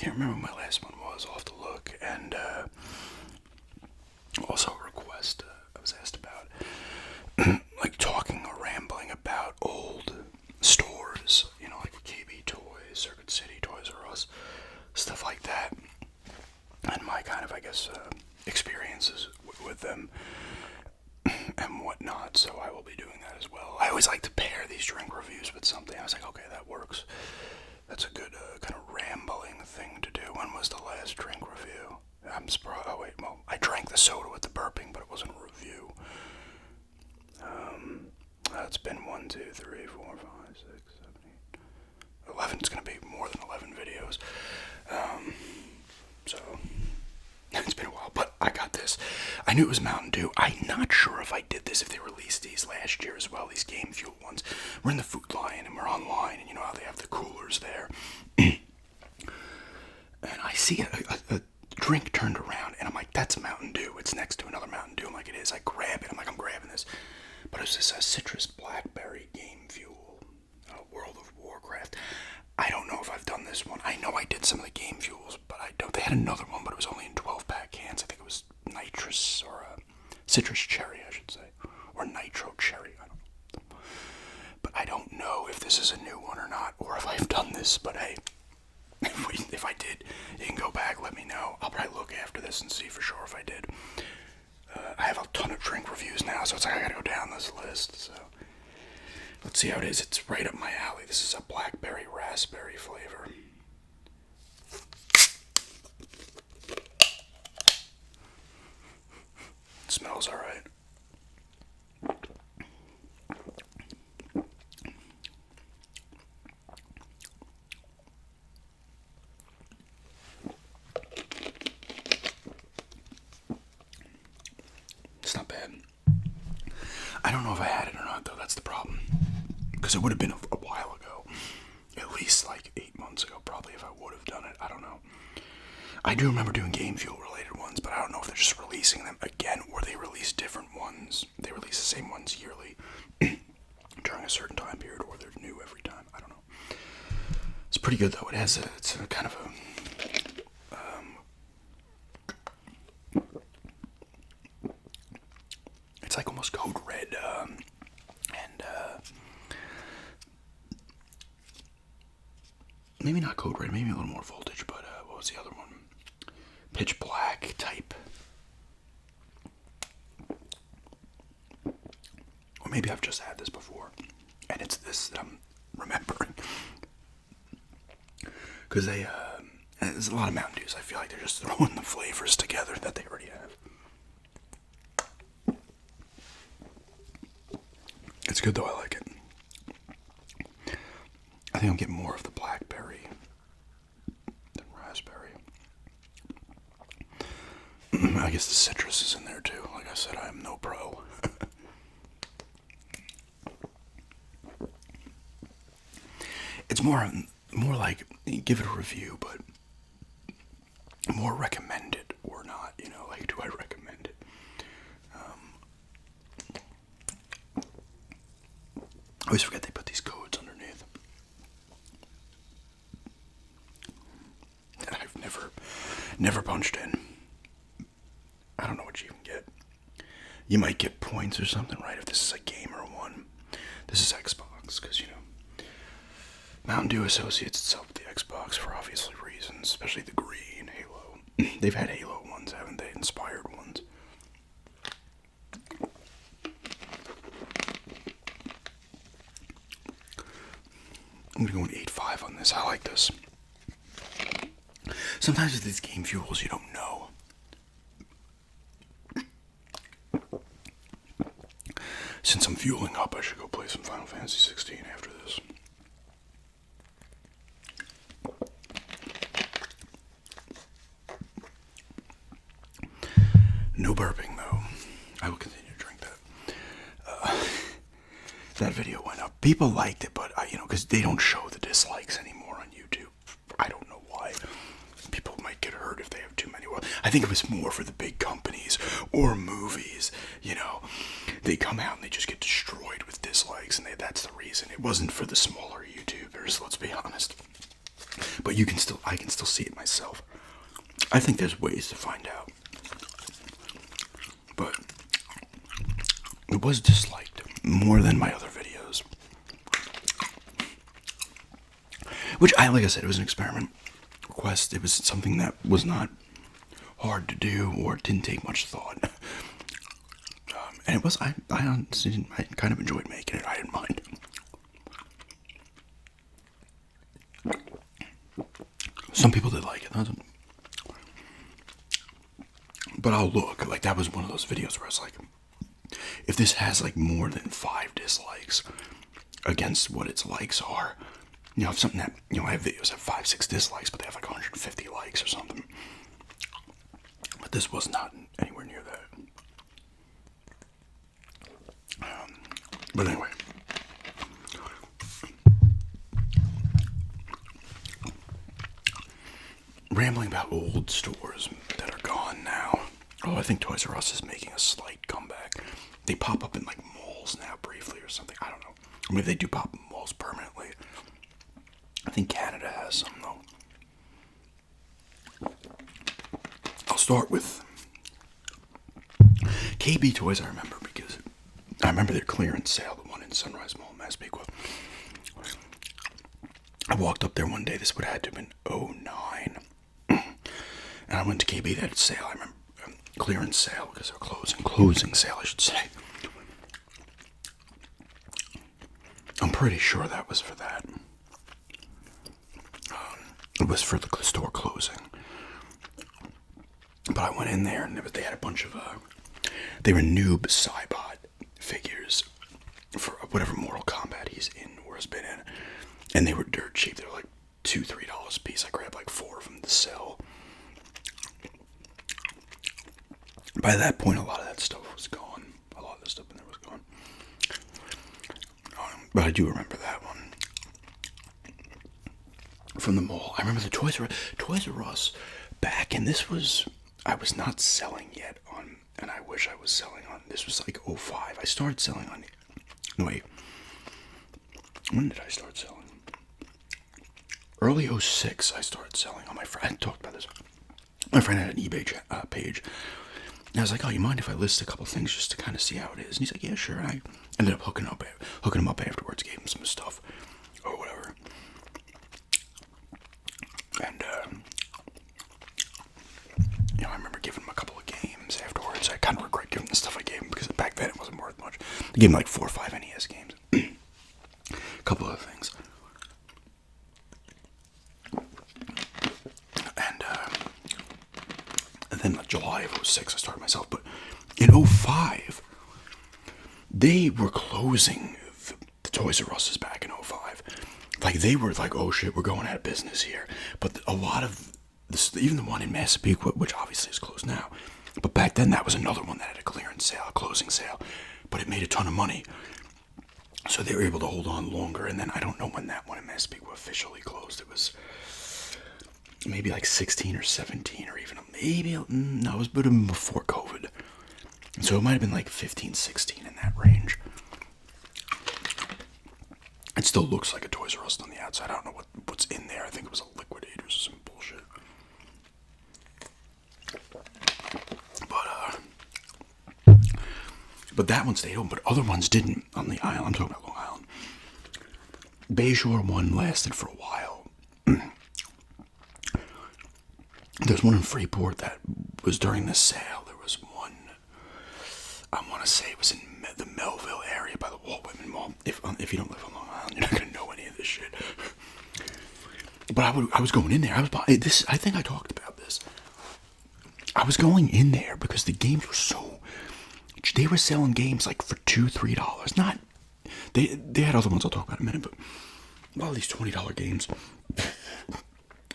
can't remember what my last one was. I'll have to look. And also a request I was asked about, like talking or rambling about old stores, like KB Toys, Circuit City, Toys R Us, stuff like that, and my kind of, I guess, experiences with them and whatnot. So I will be doing that as well. I always like to pair these drink reviews with something. I was like, okay, that works. That's a good kind of rambling thing to do. When was the last drink review? I'm surprised. Oh wait, well, I drank the soda with the burping, but it wasn't a review. It's been 1, 2, 3, 4, 5, 6, 7, 8, 11. It's gonna be more than 11 videos. So it's been a while, but I got this. I knew it was Mountain Dew. I'm not sure if I did this, if they released these last year as well, these Game Fuel ones. We're in the Food Lion and we're online, and you know how they have the coolers there. And I see a drink turned around, and I'm like, that's Mountain Dew. It's next to another Mountain Dew. I'm like, it is. I grab it. I'm like, I'm grabbing this. But it's this citrus blackberry Game Fuel, World of Warcraft. I don't know if I've done this one. I know I did some of the Game Fuels, but I don't. They had another one, but it was only in 12-pack cans. I think it was nitrous or citrus cherry, I should say, or nitro cherry. I don't know. But I don't know if this is a new one or not, or if I've done this. But hey, if I did, you can go back, let me know. I'll probably look after this and see for sure if I did. I have a ton of drink reviews now, so it's like I gotta go down this list. So let's see how it is. It's right up my alley. This is a blackberry raspberry flavor. It smells alright. It's not bad. I don't know if I had it or not, though. That's the problem. Because it would have been a while ago. At least like 8 months ago, probably, if I would have done it. I don't know. I do remember doing Game Fuel related ones, but I don't know if they're just releasing them again or they release different ones. They release the same ones yearly during a certain time period, or they're new every time. I don't know. It's pretty good, though. It's a kind of a it's like almost Code Red, and maybe not Code Red, maybe a little more voltage, but what was the other one? Pitch Black type. Or maybe I've just had this before, and it's this that I'm remembering. Because there's a lot of Mountain Dews. I feel like they're just throwing the flavors together that they already have. It's good though, I like it. I think I'll get more of the blackberry than raspberry. I guess the citrus is in there too. Like I said, I am no pro. It's more like, give it a review, but more recommended or not, like, do I recommend it? I always forget they put these codes underneath. And I've never punched in. I don't know what you even get. You might get points or something, right? If this is a gamer one. This is Xbox, because, Mountain Dew associates itself with the Xbox for obvious reasons, especially the green Halo. They've had Halo ones, haven't they? Inspired ones. I'm gonna go with 8.5 on this. I like this. Sometimes with these Game Fuels, you don't know. Since I'm fueling up, I should go play some Final Fantasy 16 after this. No burping, though. I will continue to drink that. That video went up. People liked it, but, because they don't show the dislikes anymore on YouTube. I don't know why. People might get hurt if they have too many. Well, I think it was more for the big companies or movies, They come out and they just get destroyed with dislikes, and that's the reason. It wasn't for the smaller YouTubers, let's be honest. But I can still see it myself. I think there's ways to find out. But it was disliked more than my other videos. Which, like I said, it was an experiment request. It was something that was not hard to do or didn't take much thought. And it was, I honestly, I kind of enjoyed making it. I didn't mind. Some people did like it. But I'll look. Like, that was one of those videos where it's like, if this has like more than 5 dislikes against what its likes are, you know, if something that, you know, I have videos that have 5, 6 dislikes, but they have like 150 likes or something. But this was not anywhere near that. But anyway. Rambling about old stores that are gone now. Oh, I think Toys R Us is making a slight comeback. They pop up in like malls now briefly or something. I don't know. Or maybe they do pop in malls permanently. I think Canada has some though. I'll start with KB Toys. I remember because I remember their clearance sale, the one in Sunrise Mall, Massapequa. I walked up there one day. This would have had to have been 2009. And I went to KB, that sale, I remember, clearance sale, because they were closing sale, I should say. I'm pretty sure that was for that. It was for the store closing. But I went in there, and they had a bunch of, they were noob Cybot figures for whatever Mortal Kombat he's in or has been in. And they were dirt cheap. They were like $2, $3 a piece. I grabbed like 4 of them to sell. By that point, a lot of that stuff was gone. A lot of the stuff in there was gone. But I do remember that one. From the mall. I remember the Toys R Us back, and this was, I was not selling yet on, and I wish I was selling on, this was like 2005. I started selling on, no wait. When did I start selling? Early 2006, I started selling on my friend. I talked about this. My friend had an eBay page. And I was like, oh, you mind if I list a couple things just to kind of see how it is? And he's like, yeah, sure. And I ended up hooking him up afterwards, gave him some stuff or whatever. And, you know, I remember giving him a couple of games afterwards. I kind of regret giving the stuff I gave him because back then it wasn't worth much. I gave him like 4 or 5 NES games. A couple other things. And then July of 2006, I started myself. But in 2005, they were closing the Toys R Us back in 2005. Like, they were like, oh shit, we're going out of business here. But a lot of this, even the one in Massapequa, which obviously is closed now, but back then that was another one that had a clearance sale, a closing sale, but it made a ton of money. So they were able to hold on longer. And then I don't know when that one in Massapequa officially closed. It was maybe like 16 or 17 or even maybe, no, it was before COVID. So it might have been like 15, 16 in that range. It still looks like a Toys R Us on the outside. I don't know what's in there. I think it was a Liquidators or some bullshit. But that one stayed open, but other ones didn't on the island. I'm talking about Long Island. Bayshore one lasted for a while. There's one in Freeport that was during the sale. There was one, I want to say it was in the Melville area by the Walt Whitman Mall. If you don't live on Long Island, you're not going to know any of this shit. But I was going in there. I was buying this. I think I talked about this. I was going in there because the games were so. They were selling games like for $2, $3. Not. They had other ones I'll talk about in a minute, but a lot of these $20 games.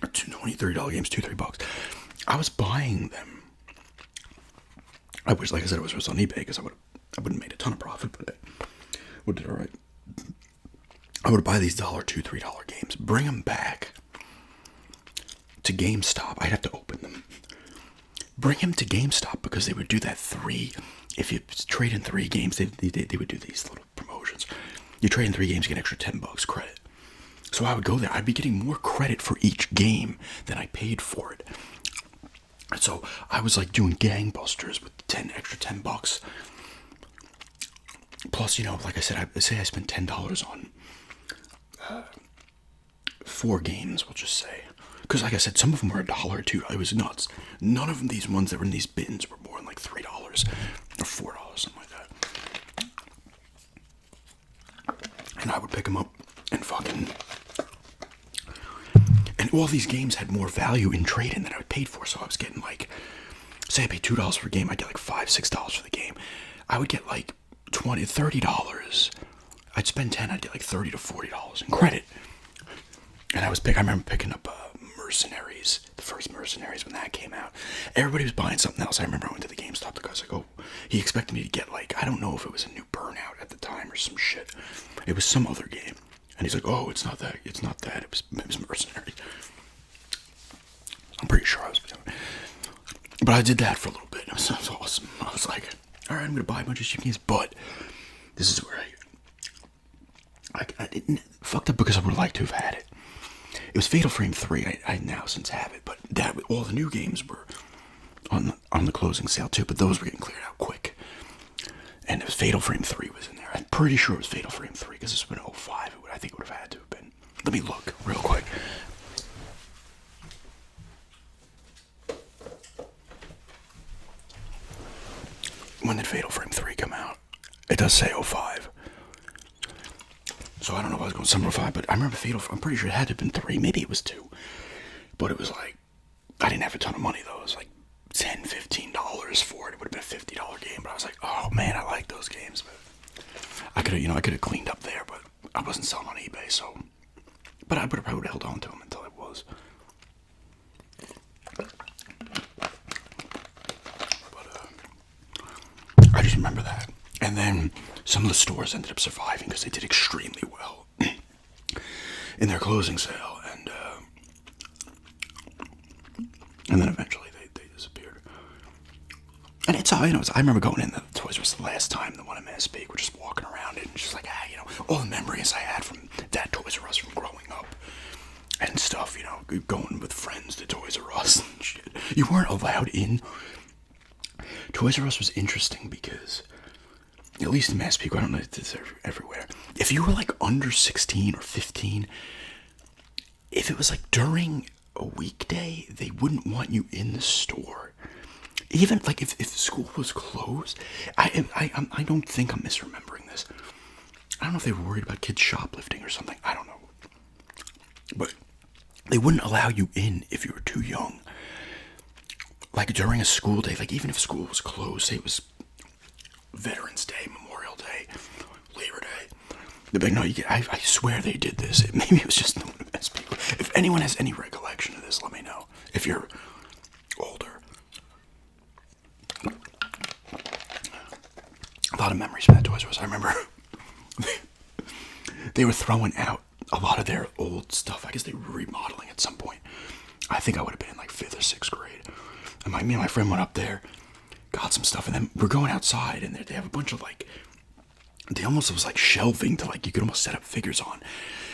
$20, $30 games, $2, $3. I was buying them. I wish, like I said, it was on eBay because I wouldn't have made a ton of profit, but I would have did all right. I would buy these $2, $3 games, bring them back to GameStop. I'd have to open them. Bring them to GameStop because they would do that 3. If you trade in 3 games, they would do these little promotions. You trade in 3 games, you get an extra $10 credit. So I would go there. I'd be getting more credit for each game than I paid for it. So I was like doing gangbusters with 10 extra $10. Plus, like I said, I spent $10 on 4 games, we'll just say. Because, like I said, some of them were $1 or $2. It was nuts. None of these ones that were in these bins were more than like $3 or $4, something like that. And I would pick them up and fucking. And all these games had more value in trade-in than I paid for. So I was getting like, say I paid $2 for a game, I'd get like $5, $6 for the game. I would get like $20, $30. I'd spend 10, I'd get like $30 to $40 in credit. And I remember picking up Mercenaries, the first Mercenaries when that came out. Everybody was buying something else. I remember I went to the GameStop. The guy's like, oh, he expected me to get like, I don't know if it was a new Burnout at the time or some shit. It was some other game. And he's like, oh, it's not that. It was Mercenaries. I'm pretty sure I was doing it. But I did that for a little bit. It was awesome. I was like, all right, I'm going to buy a bunch of cheap games. But this is where I didn't fucked up because I would like to have had it. It was Fatal Frame 3. I now since have it, but all the new games were on the closing sale too. But those were getting cleared out quick. And it was Fatal Frame 3 was in there. I'm pretty sure it was Fatal Frame 3 because this was in 05. I think it would have had to have been. Let me look real quick. When did Fatal Frame 3 come out? It does say 05. So I don't know if I was going summer 05, but I remember I'm pretty sure it had to have been 3. Maybe it was 2. But it was like, I didn't have a ton of money though. It was like $10, $15 for it. It would have been a $50 game. But I was like, oh man, I like those games. But I could have cleaned up there, but I wasn't selling on eBay, so. But I probably would have held on to them until it was. I just remember that. And then some of the stores ended up surviving because they did extremely well in their closing sale. And then eventually they disappeared. And it's all, I remember going in the Toys R Us the last time, the one in Massapequa, we're just walking around it and just like, all the memories I had from that Toys R Us from growing up and stuff, going with friends to Toys R Us and shit. You weren't allowed in. Toys R Us was interesting because, at least in Massapequa, I don't know if it's everywhere. If you were like under 16 or 15, if it was like during a weekday, they wouldn't want you in the store. Even like if school was closed, I don't think I'm misremembering this. I don't know if they were worried about kids shoplifting or something. I don't know. But they wouldn't allow you in if you were too young. Like during a school day, like even if school was closed, say it was Veterans Day, Memorial Day, Labor Day. They'd be like, no, I swear they did this. Maybe it was just the best people. If anyone has any recollection of this, let me know. If you're older. A lot of memories from that Toys R Us. I remember they were throwing out a lot of their old stuff. I guess they were remodeling at some point. I think I would have been in like 5th or 6th grade. And me and my friend went up there, got some stuff, and then we're going outside, and they have a bunch of like, they almost was like shelving to like, you could almost set up figures on.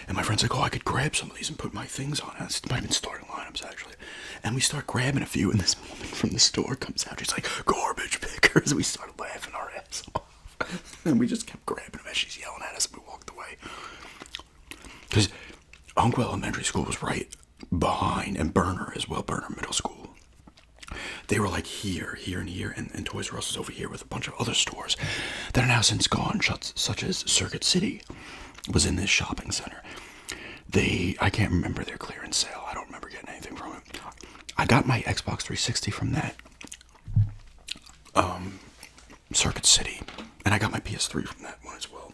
And my friend's like, oh, I could grab some of these and put my things on. And it might have been starting lineups actually. And we start grabbing a few, and this woman from the store comes out. She's like, garbage pickers. And we started laughing our ass off. And we just kept grabbing them as she's yelling at us, and we walked away. Because Unquell Elementary School was right behind, and Burner as well, Burner Middle School. They were like here, and here, and Toys R Us was over here with a bunch of other stores that are now since gone, such as Circuit City was in this shopping center. I can't remember their clearance sale. I don't remember getting anything from it. I got my Xbox 360 from that Circuit City, and I got my PS3 from that one as well.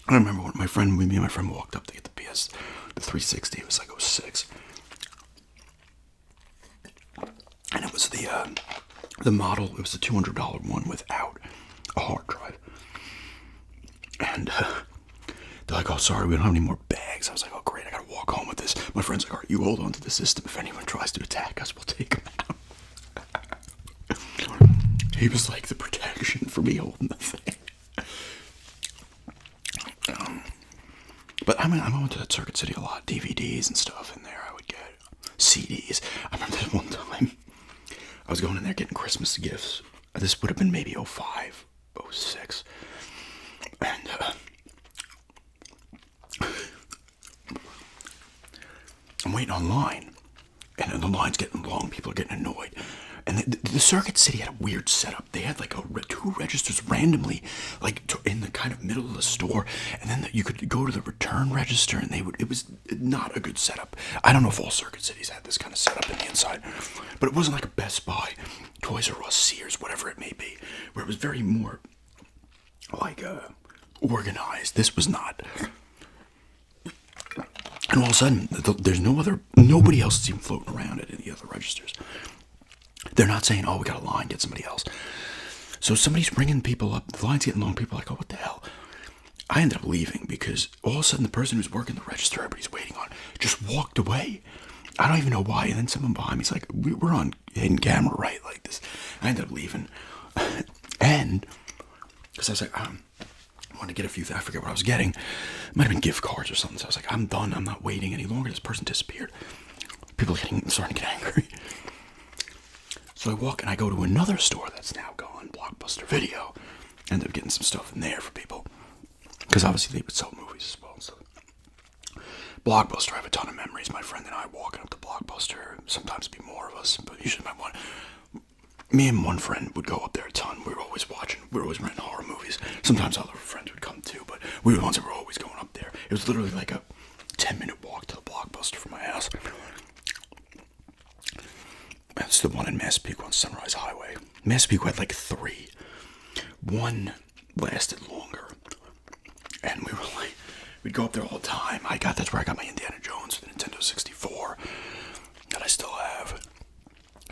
I remember when me and my friend walked up to get the 360. It was like 06. And it was the model, it was the $200 one without a hard drive. And they're like, oh, sorry, we don't have any more bags. I was like, oh, great, I gotta walk home with this. My friend's like, all right, you hold on to the system. If anyone tries to attack us, we'll take them out. He was like the protection for me holding the thing. But I mean, I went to that Circuit City a lot. DVDs and stuff in there I would get. CDs. I remember this one time. I was going in there getting Christmas gifts. This would have been maybe 05, 06. And, I'm waiting online. And the line's getting long. People are getting annoyed. And the Circuit City had a weird setup. They had like two registers randomly, like in the kind of middle of the store, and then you could go to the return register, and it was not a good setup. I don't know if all Circuit Cities had this kind of setup in the inside, but it wasn't like a Best Buy, Toys R Us, Sears, whatever it may be, where it was very more like organized. This was not. And all of a sudden, there's nobody else is even floating around at any other registers. They're not saying, oh, we got a line, get somebody else. So somebody's ringing people up, the line's getting long, people are like, oh, what the hell? I ended up leaving because all of a sudden the person who's working the register everybody's waiting on just walked away. I don't even know why. And then someone behind me's like, we're on hidden camera, right? Like this. I ended up leaving. And because I was like, I wanted to get a few things. I forget what I was getting. It might have been gift cards or something. So I was like, I'm done. I'm not waiting any longer. This person disappeared. People are starting to get angry. So I walk and I go to another store that's now gone, Blockbuster Video. End up getting some stuff in there for people. Because obviously they would sell movies as well. So Blockbuster, I have a ton of memories. My friend and I walking up to Blockbuster. Sometimes it'd be more of us, but usually me and one friend would go up there a ton. We were always watching. We were always renting horror movies. Sometimes other friends would come too, but we were the ones that were always going up there. It was literally like a 10-minute walk to the Blockbuster from my house. That's the one in Massapequa on Sunrise Highway. Massapequa had like 3. One lasted longer. And we'd go up there all the time. That's where I got my Indiana Jones for the Nintendo 64 that I still have.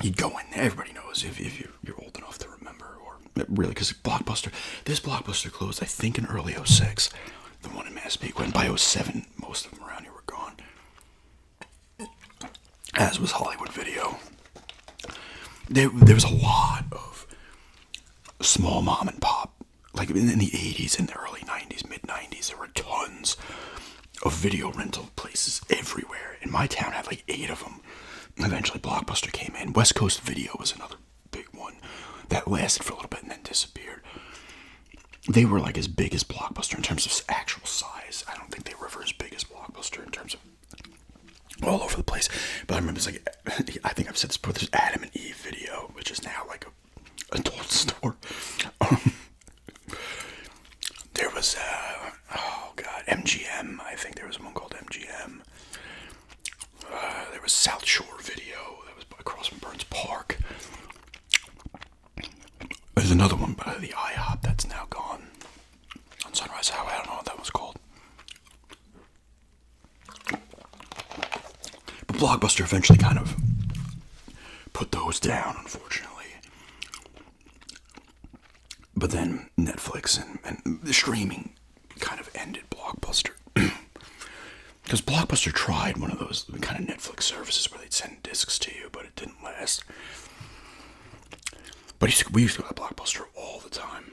You'd go in there, everybody knows if you're old enough to remember, or really, because this Blockbuster closed, I think, in early 06. The one in Massapequa, and by 07, most of them around here were gone. As was Hollywood Video. There was a lot of small mom and pop, like in the 80s, in the early 90s, mid 90s, there were tons of video rental places everywhere. And my town had like 8 of them. Eventually Blockbuster came in. West Coast Video was another big one that lasted for a little bit and then disappeared. They were like as big as Blockbuster in terms of actual size. I don't think they were ever as big as Blockbuster in terms of all over the place. But I remember it's like, I think I've said this before, there's Adam and Eve Video, which is now like a adult store. There was, MGM. I think there was one called MGM. There was South Shore Video. That was across from Burns Park. There's another one by the IHOP that's now gone on Sunrise Highway. I don't know what that was called. But Blockbuster eventually kind of put those down, unfortunately. But then Netflix and the streaming kind of ended Blockbuster. Because Blockbuster tried one of those kind of Netflix services where they'd send discs to you, but it didn't last. But we used to go to Blockbuster all the time.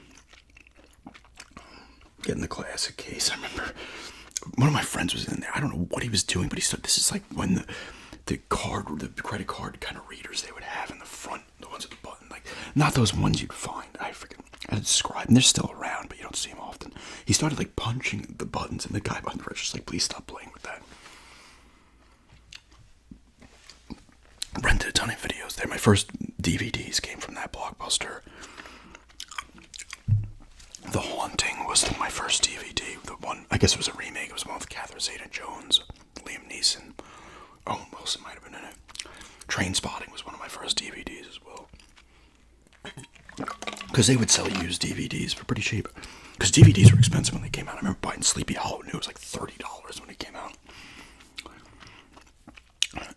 Getting the classic case. I remember one of my friends was in there. I don't know what he was doing, but he said this is like when the credit card kind of readers they would have in the front, the ones with the button, like not those ones you'd find. I forget how to describe them. They're still around, but you don't see them often. He started like punching the buttons, and the guy behind the register was like, "Please stop playing with that." Rented a ton of videos there. My first DVDs came from that Blockbuster. The Haunting was my first DVD. The one, I guess it was a remake. It was one with Catherine Zeta-Jones, Liam Neeson. Owen Wilson might have been in it. Trainspotting was one of my first DVDs as well. Because they would sell used DVDs for pretty cheap. Because DVDs were expensive when they came out. I remember buying Sleepy Hollow, and it was like $30 when it came out.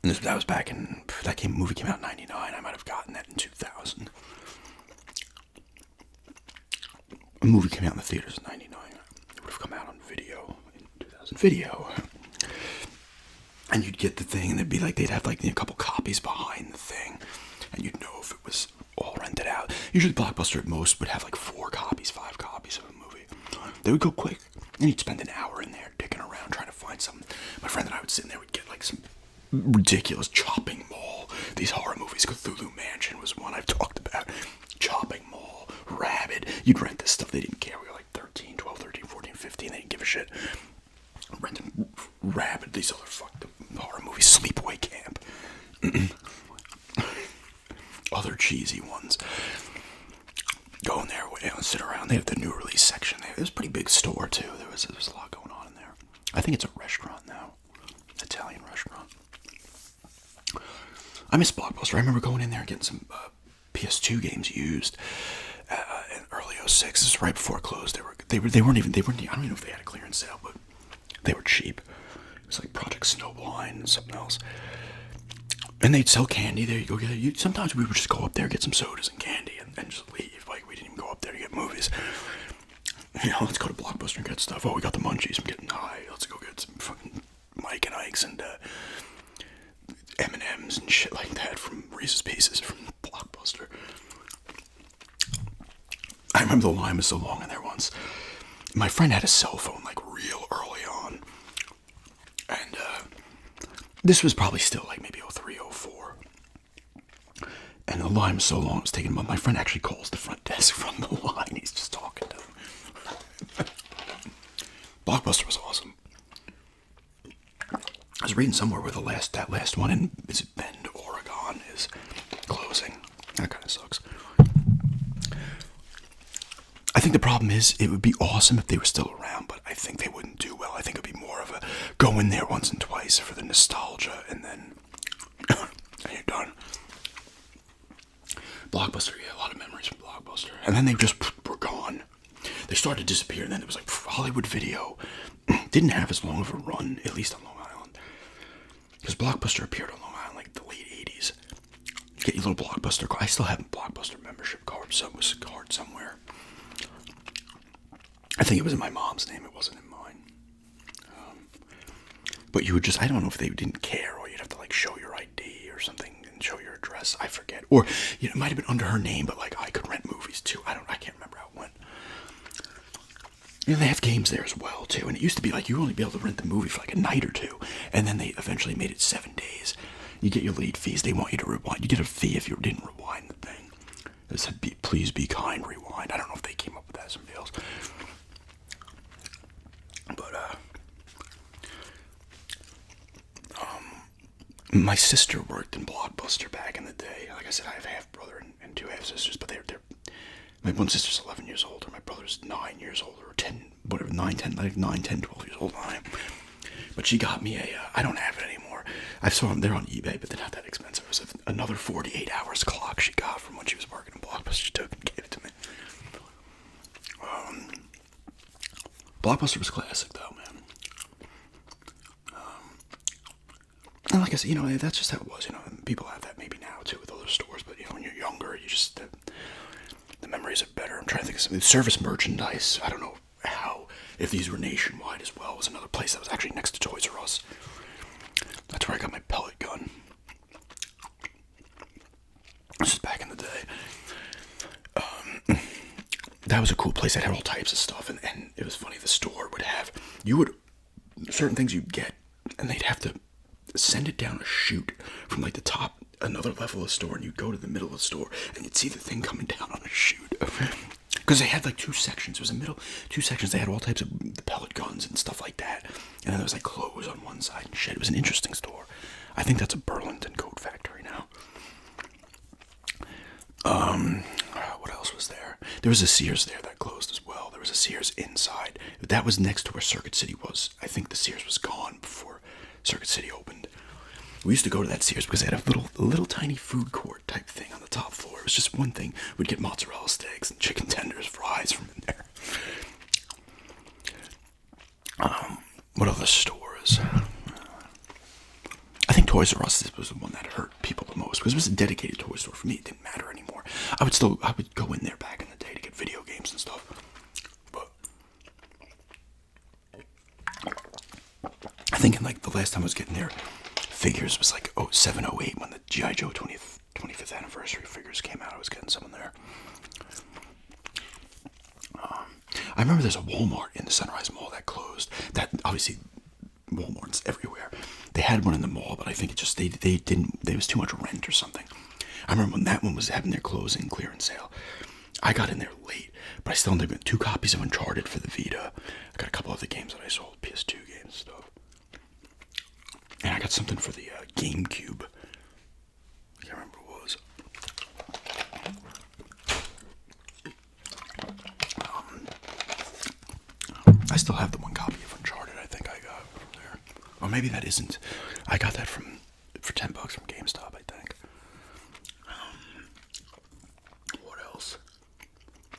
And that was back in, movie came out in 99. I might have gotten that in 2000. A movie came out in the theaters in 99. It would have come out on video in 2000. Video. And you'd get the thing, and they'd have like a couple copies behind the thing, and you'd know if it was all rented out. Usually Blockbuster at most would have like 4 copies, 5 copies of a movie. They would go quick, and you'd spend an hour in there dicking around trying to friend and I would sit in there, we'd get like some ridiculous Chopping Mall, these horror movies. Cthulhu Mansion was one I've talked about. Chopping Mall, Rabid. You'd rent this stuff, they didn't care. We were like 13, 12, 13, 14, 15, they didn't give a shit. Renting Rabid, these other fucked up horror movies, Sleepaway Camp. Other cheesy ones. Go in there, sit around. They have the new release section there. It was a pretty big store too. There was a lot going on in there. I think it's a restaurant now, Italian restaurant. I miss Blockbuster. I remember going in there and getting some PS2 games used in early '06. This was right before it closed. They weren't even. I don't even know if they had a clearance sale, but they were cheap. It was like Project Snowblind and something else. And they'd sell candy there. You go get it. Sometimes we would just go up there, get some sodas and candy, and just leave. Like, we didn't even go up there to get movies. You know, let's go to Blockbuster and get stuff. Oh, we got the munchies. I'm getting high. Let's go get some fucking Mike and Ike's and M&M's and shit like that from Reese's Pieces from Blockbuster. I remember the line was so long in there once. My friend had a cell phone like real early on. And this was probably still like maybe 03, 04. And the line was so long it was taking a month. My friend actually calls the front desk from the line. He's just talking to them. Blockbuster was awesome. I was reading somewhere where that last one in Bend, Oregon is closing. That kind of sucks. I think the problem is it would be awesome if they were still around, but I think they wouldn't do well. I think it would be more of a go in there once and twice for the nostalgia, and then you're done. Blockbuster, yeah, a lot of memories from Blockbuster. And then they just were gone. They started to disappear, and then it was like Hollywood Video didn't have as long of a run, at least on Long Island. Because Blockbuster appeared on Long Island like the late 80s. Get your little Blockbuster card. I still have a Blockbuster membership card somewhere. I think it was in my mom's name. It wasn't in mine. But you would just, I don't know if they didn't care, or you'd have to like show your ID or something and show your address. I forget. Or it might have been under her name, but like I could rent movies too. I can't remember how it went. And they have games there as well too. And it used to be like you only be able to rent the movie for like a night or two. And then they eventually made it 7 days. You get your late fees. They want you to rewind. You get a fee if you didn't rewind the thing. It said, please be kind, rewind. I don't know if they came up with that, somebody else. But, my sister worked in Blockbuster back in the day. Like I said, I have a half brother and two half sisters, but they're my one sister's 11 years older, my brother's 9 years older, or 10, whatever, 9, 10, 12 years older than I am. But she got me I don't have it anymore. I saw them, they're on eBay, but they're not that expensive. It was another 48 hours clock she got from when she was working in Blockbuster. She took and gave it to me. Blockbuster was classic, though, man. And like I said, that's just how it was. People have that maybe now, too, with other stores. But, when you're younger, you just, the memories are better. I'm trying to think of something. Service merchandise, I don't know if these were nationwide as well. It was another place that was actually next to Toys R Us. That's where I got my pellet gun. This is back in the day. That was a cool place. It had all types of stuff, and it was funny. The store would have, certain things you'd get, and they'd have to send it down a chute from like the top, another level of the store, and you'd go to the middle of the store, and you'd see the thing coming down on a chute. Because they had like two sections. There was a middle, two sections. They had all types of the pellet guns and stuff like that. And then there was like clothes on one side and shit. It was an interesting store. I think that's a Burlington coat factory now. What else was there? There was a Sears there that closed as well. There was a Sears inside. That was next to where Circuit City was. I think the Sears was gone before Circuit City opened. We used to go to that Sears because they had a little tiny food court type thing on the top floor. It was just one thing. We'd get mozzarella sticks and chicken tenders, fries from in there. What other stores? I think Toys R Us was the one that hurt people the most because it was a dedicated toy store for me. It didn't matter anymore. I would go in there back in the day to get video games and stuff. But I think in like the last time I was getting there, figures was like 07, 08 when the G.I. Joe 25th anniversary figures came out. I was getting some in there. I remember there's a Walmart in the Sunrise Mall that closed. That obviously Walmarts everywhere. They had one in the mall, but I think it just they didn't. There was too much rent or something. I remember when that one was having their closing clearance sale. I got in there late, but I still ended up getting 2 copies of Uncharted for the Vita. I got a couple other games that I sold, PS2 games and stuff. And I got something for the GameCube. I can't remember what it was. I still have the 1 copy of Uncharted I think I got from there. Or maybe that isn't. I got that for $10 from GameStop, I think. What else?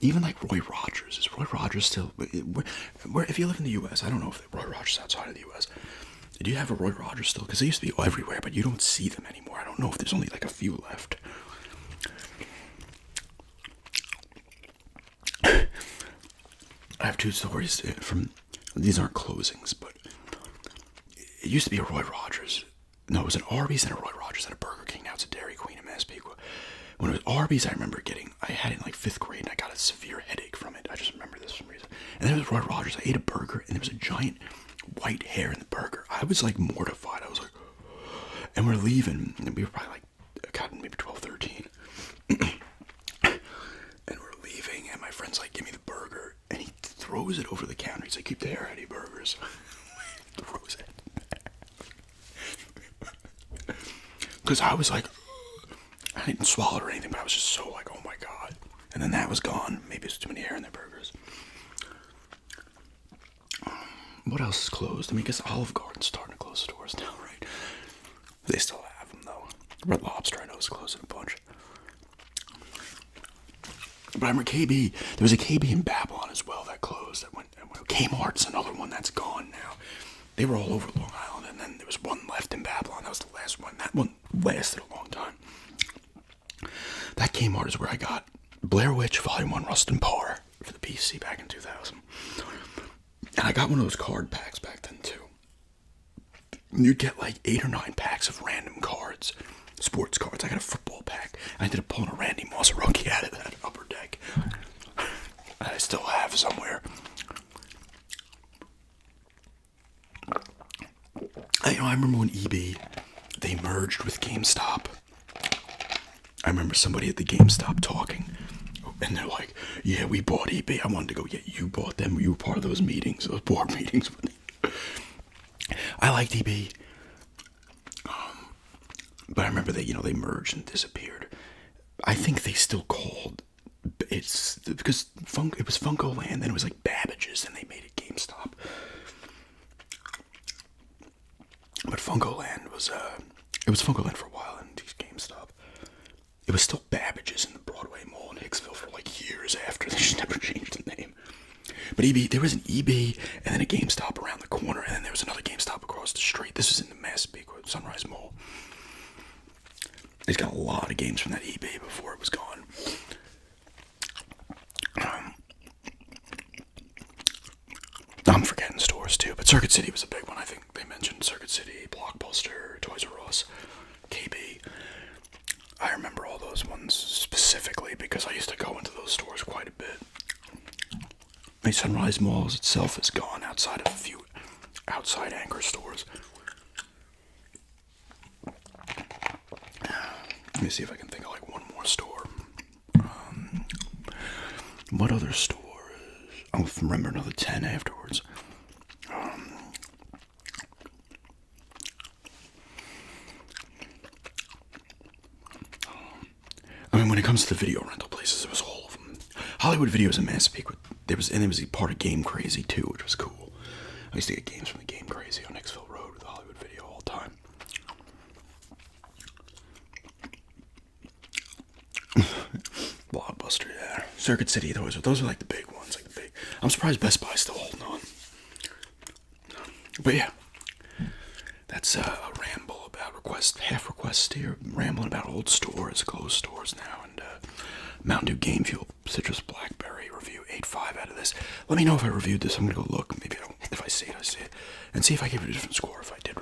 Even like Roy Rogers. Is Roy Rogers still... if you live in the U.S., I don't know if Roy Rogers outside of the U.S. Do you have a Roy Rogers still? Because they used to be everywhere, but you don't see them anymore. I don't know if there's only like a few left. I have 2 stories from... These aren't closings, but... It used to be a Roy Rogers. No, it was an Arby's and a Roy Rogers and a Burger King. Now it's a Dairy Queen in Massapequa. When it was Arby's, I remember I had it in like 5th grade and I got a severe headache from it. I just remember this for some reason. And then it was Roy Rogers. I ate a burger and there was a giant white hair in the burger. I was like mortified. I was like... And we're leaving. And we were probably like, God, maybe 12, 13. And we're leaving and my friend's like, give me the burger. And he throws it over the counter. He's like, keep the hair out of your burgers. Throws it. Because I was like, I didn't swallow it or anything, but I was just so like, oh my God. And then that was gone. Maybe it's too many hair in their burgers. What else is closed? I mean, I guess Olive Garden's starting to close stores now, right? They still have them, though. Red Lobster, I know, is closing a bunch. But I remember KB. There was a KB in Babylon as well that closed. That went. Kmart's another one that's gone now. They were all over Long Island, and then there was one left in Babylon. That was the last one. That one lasted a long time. That Kmart is where I got Blair Witch Volume 1 Rust and Par for the PC back in 2000. And I got one of those card packs back then, too. You'd get like 8 or 9 packs of random cards, sports cards. I got a football pack. I ended up pulling a Randy Moss rookie out of that upper deck. I still have somewhere. I remember when eBay, they merged with GameStop. I remember somebody at the GameStop talking, and they're like, yeah, we bought eBay. I wanted to go, yeah, you bought them. You were part of those meetings, those board meetings. I liked eBay. But I remember that, they merged and disappeared. I think they still called, because it was Funko Land, then it was like Babbage's, and they made it GameStop. But Funko Land was, it was Funko Land for a while, and GameStop. It was still Babbage's in the Broadway Mall in Hicksville for like years after. They just never changed the name. But eBay, there was an eBay and then a GameStop around the corner, and then there was another GameStop across the street. This was in the Massapequa Sunrise Mall. He's got a lot of games from that eBay before it was gone. I'm forgetting stores too, but Circuit City was a big one. I think they mentioned Circuit City, Blockbuster, Toys R Us, KB. I remember all those ones specifically because I used to go into those stores quite a bit. The Sunrise Malls itself is gone outside of a few outside anchor stores. Let me see if I can think of like one more store. What other stores? I'll remember another 10 afterwards. I mean, when it comes to the video rental places, it was all of them. Hollywood Videos in Massapequa. There was a part of Game Crazy too, which was cool. I used to get games from the Game Crazy on Hicksville Road with Hollywood Video all the time. Blockbuster, yeah. Circuit City, those are like the big ones, I'm surprised Best Buy's still holding on. But yeah, that's a ramble about half requests here, rambling about old stores, closed stores now, and Mountain Dew Game Fuel Citrus Blackberry review 8.5 out of this. Let me know if I reviewed this. I'm gonna go look. Maybe if I see it, and see if I give it a different score if I did